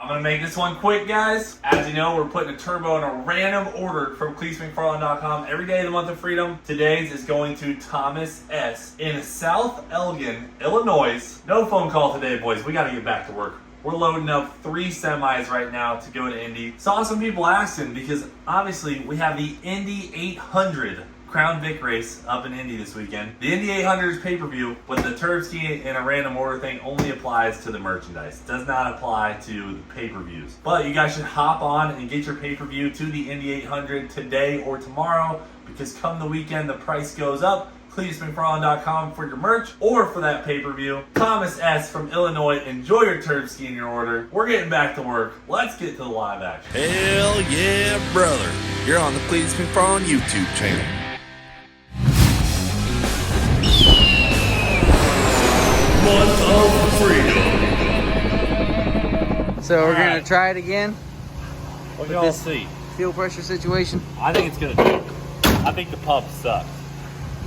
I'm gonna make this one quick, guys. As you know, we're putting a turbo in a random order from McFarland.com every day of the month of freedom. Today's is going to Thomas S. in South Elgin, Illinois. No phone call today, boys. We gotta get back to work. We're loading up 3 semis right now to go to Indy. Saw some people asking because obviously we have the Indy 800 Crown Vic race up in Indy this weekend. The Indy 800 is pay-per-view, but the turb ski in a random order thing only applies to the merchandise. Does not apply to the pay-per-views. But you guys should hop on and get your pay-per-view to the Indy 800 today or tomorrow, because come the weekend, the price goes up. CleetusMcFarland.com for your merch or for that pay-per-view. Thomas S. from Illinois, enjoy your turb ski in your order. We're getting back to work. Let's get to the live action. Hell yeah, brother. You're on the Cleetus McFarland YouTube channel. Month of freedom. So we're gonna try it again. What y'all see? Fuel pressure situation. I think it's gonna do. I think the pump sucks.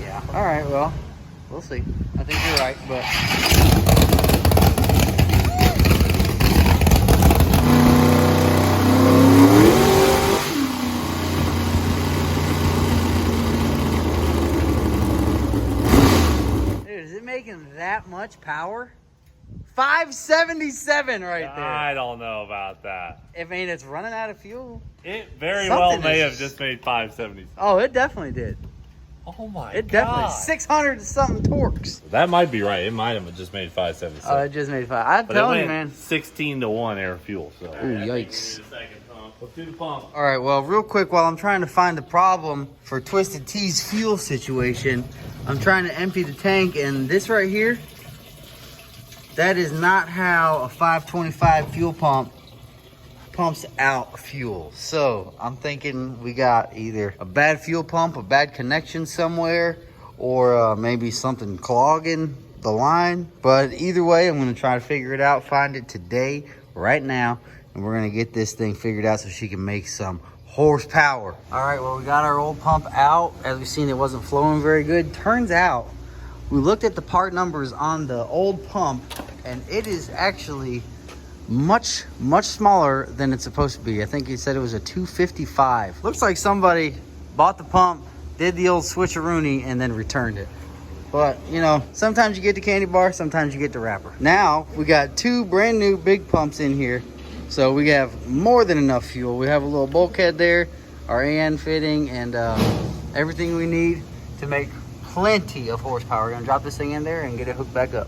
Yeah. All right. Well, we'll see. I think you're right, but. Dude, is it making that much power? 577 right there. I don't know about that. I mean, it's running out of fuel. It very Something well may is- have just made 570. Oh, it definitely did. Oh my It god. definitely 600 something torques. That might be right. It might have just made 577. Oh, it just made 5. I'm but it telling went you, man. 16 to 1 air fuel. So. Ooh, yikes. Let's do the pump. All right, well, real quick, while I'm trying to find the problem for Twisted Tea's fuel situation, I'm trying to empty the tank, and this right here, that is not how a 525 fuel pump pumps out fuel. So I'm thinking we got either a bad fuel pump, a bad connection somewhere, or maybe something clogging the line. But either way, I'm gonna try to figure it out, find it today, right now, and we're gonna get this thing figured out so she can make some horsepower. All right, well, we got our old pump out. As we've seen, it wasn't flowing very good. Turns out, we looked at the part numbers on the old pump, and it is actually much smaller than it's supposed to be. I think he said it was a 255. Looks like somebody bought the pump, did the old switcheroony, and then returned it. But, you know, sometimes you get the candy bar, sometimes you get the wrapper. Now, we got 2 brand new big pumps in here, so we have more than enough fuel. We have a little bulkhead there, our AN fitting, and everything we need to make plenty of horsepower. We're gonna drop this thing in there and get it hooked back up.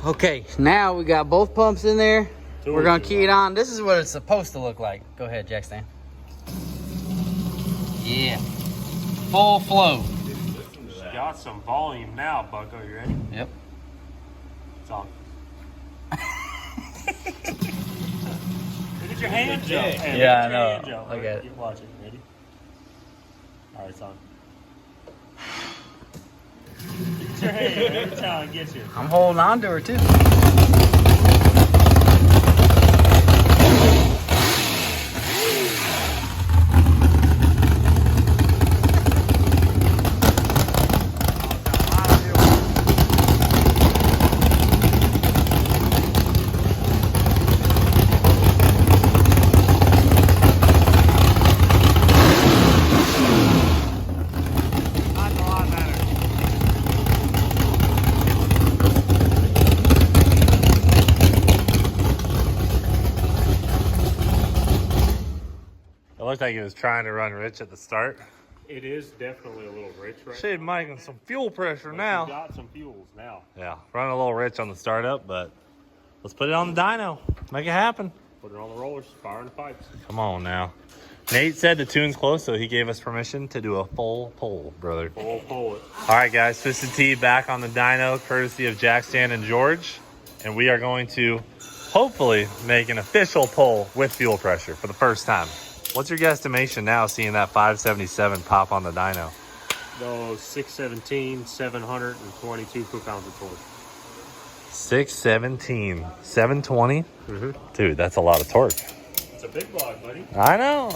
Okay, now we got both pumps in there. We're gonna key it on. This is what it's supposed to look like. Go ahead, Jack Stan. Yeah, full flow. Got some volume now, Bucko. You ready? Yep. It's on. Look at your hand jump. Hey, Yeah, look at your I know. hand jump. Look at it. Keep watching. Ready? All right, it's on. Get your hand every time it gets you. I'm holding on to her too. It looked like he was trying to run rich at the start. It is definitely a little rich right She's now. making some fuel pressure But now. you got some fuels now. Yeah, running a little rich on the startup, but let's put it on the dyno. Make it happen. Put it on the rollers, fire in the pipes. Come on now. Nate said the tune's close, so he gave us permission to do a full pull, brother. Pull it. All right, guys, Twisted Tea back on the dyno, courtesy of Jack, Stan, and George. And we are going to hopefully make an official pull with fuel pressure for the first time. What's your guesstimation now, seeing that 577 pop on the dyno? Those 617, 722 foot-pounds of torque. 617, 720? Dude, that's a lot of torque. It's a big block, buddy. I know.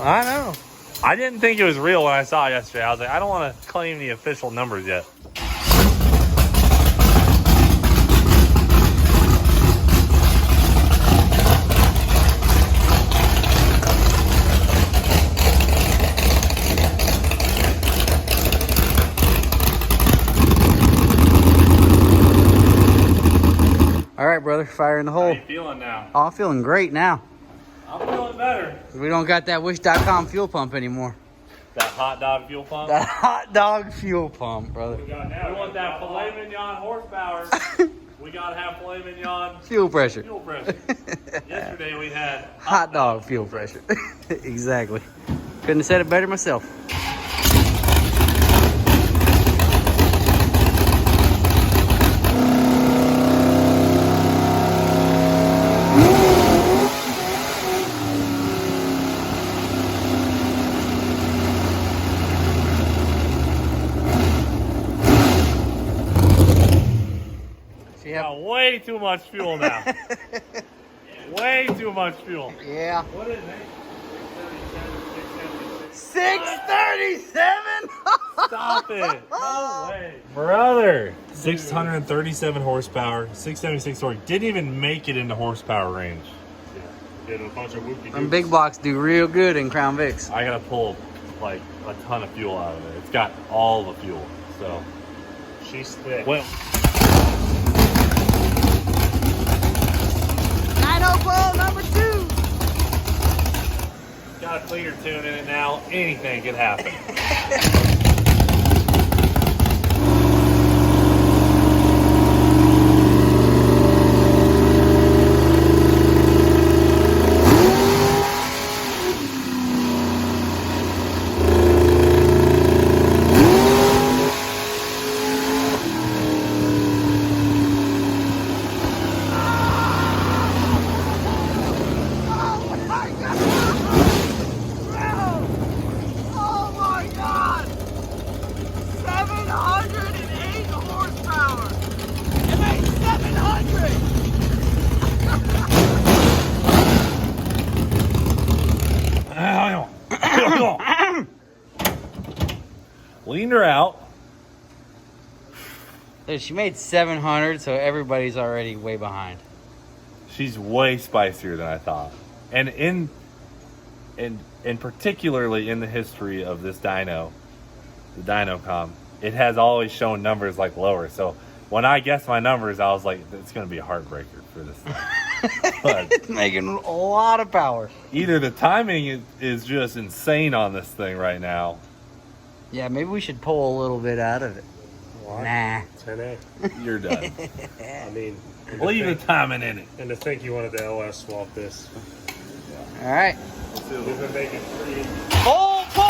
I didn't think it was real when I saw it yesterday. I was like, I don't want to claim the official numbers yet. brother. Fire in the How hole. you feeling now? Oh, I'm feeling great now. I'm feeling better. We don't got that wish.com fuel pump anymore. That hot dog fuel pump? That hot dog fuel pump, brother. We want that filet mignon horsepower. We gotta have filet mignon Fuel pressure. fuel pressure. Yesterday we had Hot dog fuel pressure. Exactly. Couldn't have said it better myself. got way too much fuel now. Way too much fuel. Yeah. What is it? 637? Stop it. No way. Brother. 637 horsepower, 676 torque. Didn't even make it into horsepower range. Did a bunch of whoopie Them big blocks do real good in Crown Vics. I gotta pull like a ton of fuel out of it. It's got all the fuel. So She's thick. well, Dyno Ball number 2. got a cleaner tune in it now. Anything could happen. Leaned her out. Dude, she made 700, so everybody's already way behind. She's way spicier than I thought. And in particularly in the history of this dyno, the Dynocom, it has always shown numbers like lower. So when I guessed my numbers, I was like, it's going to be a heartbreaker for this thing. But It's making a lot of power. either the timing is just insane on this thing right now. Yeah, maybe we should pull a little bit out of it. What? Nah. 10A. You're done. I mean, and to Leave the think- timing in it. And to think you wanted to LS swap this. All right. We've been making 3. Pull, pull!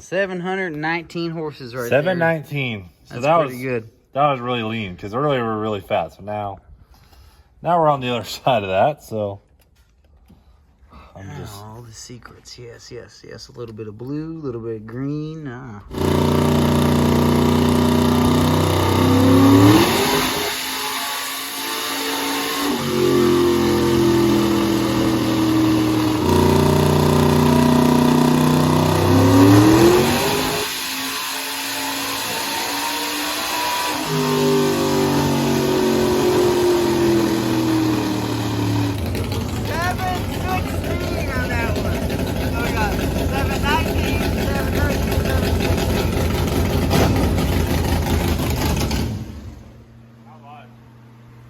$719 horses right there. 719. So That's that pretty was good. That was really lean because earlier we were really fat. So now we're on the other side of that. So I'm just Oh, all the secrets. Yes, yes, yes. A little bit of blue, a little bit of green. Ah. On that one. So we got 719, 713,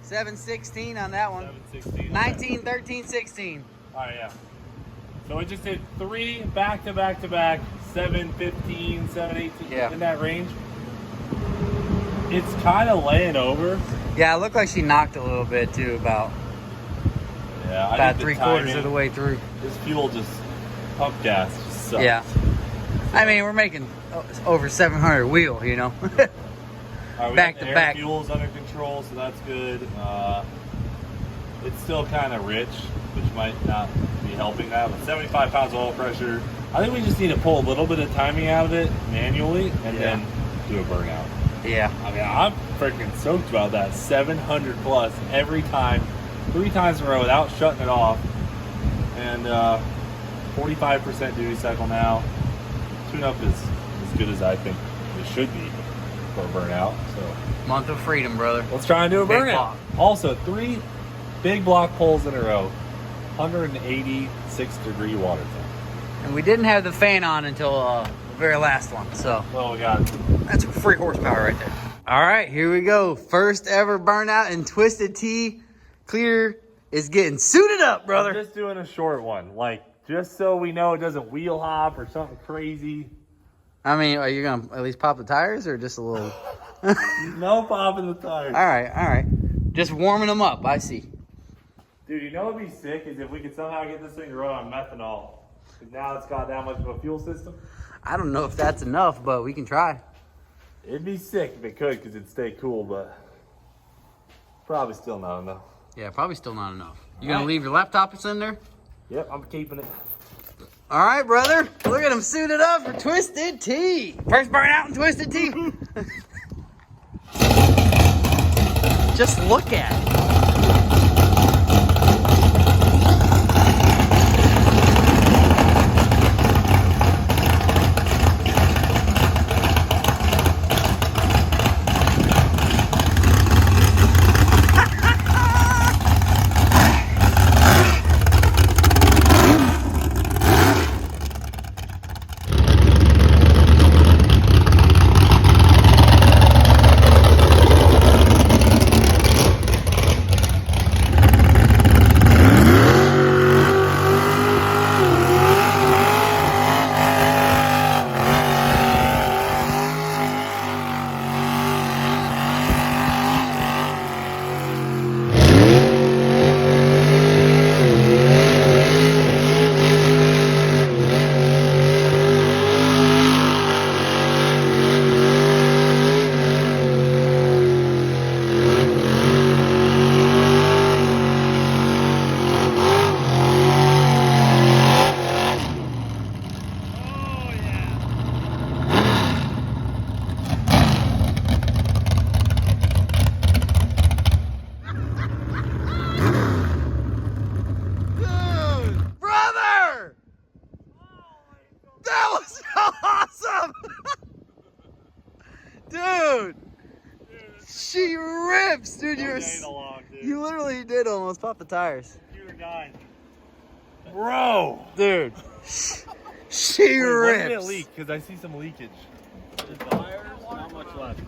716 on that one. 716. 19, 13, 16. All right, yeah. So we just did 3 back to back to back, 715, 718 Yeah. in that range. It's kind of laying over. Yeah, it looked like she knocked a little bit too, about Yeah, I think the 3/4 of timing, the way through. This fuel just pump gas just sucks. Yeah. I mean, we're making over 700 wheel, you know. All right, we Back got the to air back. fuel's under control, so that's good. It's still kind of rich, which might not be helping that. But 75 pounds of oil pressure. I think we just need to pull a little bit of timing out of it manually and then do a burnout. Yeah. I mean, I'm freaking stoked about that. 700 plus every time, 3 times in a row without shutting it off. And 45% duty cycle now. Tune-up is as good as I think it should be for a burnout. So Month of freedom, brother. let's try and do a Big burnout. block. Also, 3 big block pulls in a row. 186 degree water temp. And we didn't have the fan on until the very last one, so Well, we got that's free horsepower right there. All right, here we go. First ever burnout in Twisted Tea. Clear is getting suited up, brother. I'm just doing a short one, like just so we know it doesn't wheel hop or something crazy. I mean, are you gonna at least pop the tires or just a little? No popping the tires. All right. Just warming them up. I see. Dude, you know what'd be sick is if we could somehow get this thing to run on methanol. Because now it's got that much of a fuel system. I don't know if that's enough, but we can try. It'd be sick if it could because it'd stay cool, but probably still not enough. Yeah, probably still not enough. You gonna All right. leave your laptops in there? Yep, I'm keeping it. All right, brother. Look at him suited up for Twisted Tea. First burnout in Twisted Tea. Just look at it. Dude, she rips, dude. You literally did almost pop the tires. Computer died. Bro! Dude, she Wait, when did it rips. leak? Because I see some leakage. Not much left.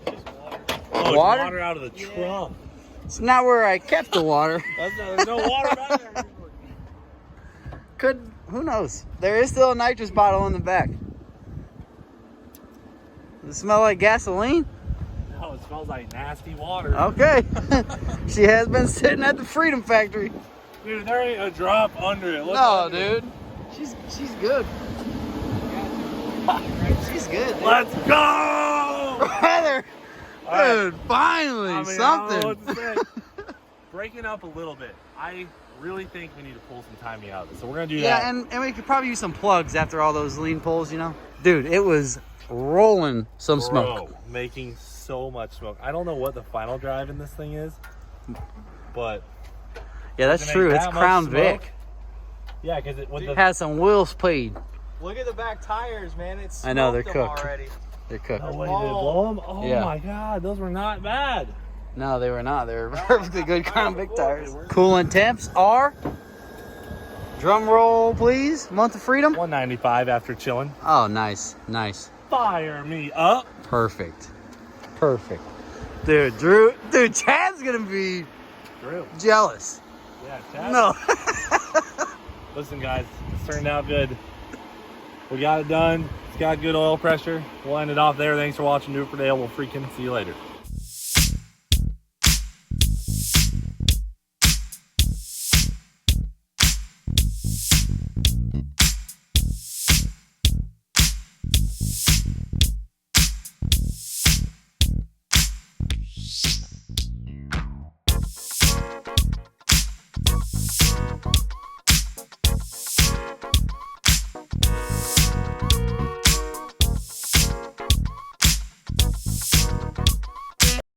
Oh, it's Water? water out of the trunk. It's not where I kept the water. There's no water back there. Who knows? There is still a nitrous bottle in the back. Does it smell like gasoline? No, it smells like nasty water. Okay. She has been sitting at the Freedom Factory. Dude, there ain't a drop under it. Look No, under it. dude. She's good. She's good, dude. Let's go! Brother. right. Dude, finally, I mean, something. I don't know what to say. Breaking up a little bit. I really think we need to pull some timing out of this. So we're going to do that. Yeah, and we could probably use some plugs after all those lean pulls, you know? Dude, it was rolling some smoke. Bro, making so much smoke. I don't know what the final drive in this thing is, but Yeah, that's to make true. It's that much Crown smoke? Vic. yeah, because it with the Has some wheel speed. Look at the back tires, man. It's I know, they're smoked them cooked. already. They're cooked. no way to blow them. Oh Yeah. my god, those were not bad. No, they were not. They were perfectly good Crown Vic tires. Coolant temps are, drum roll please, month of freedom. 195 after chilling. Oh, nice, nice. Fire me up. Perfect. Dude, Chad's gonna be Drew. jealous. Yeah, Chad. No. Listen, guys, it's turned out good. We got it done. It's got good oil pressure. We'll end it off there. Thanks for watching. Do it for Dale. We'll freaking see you later.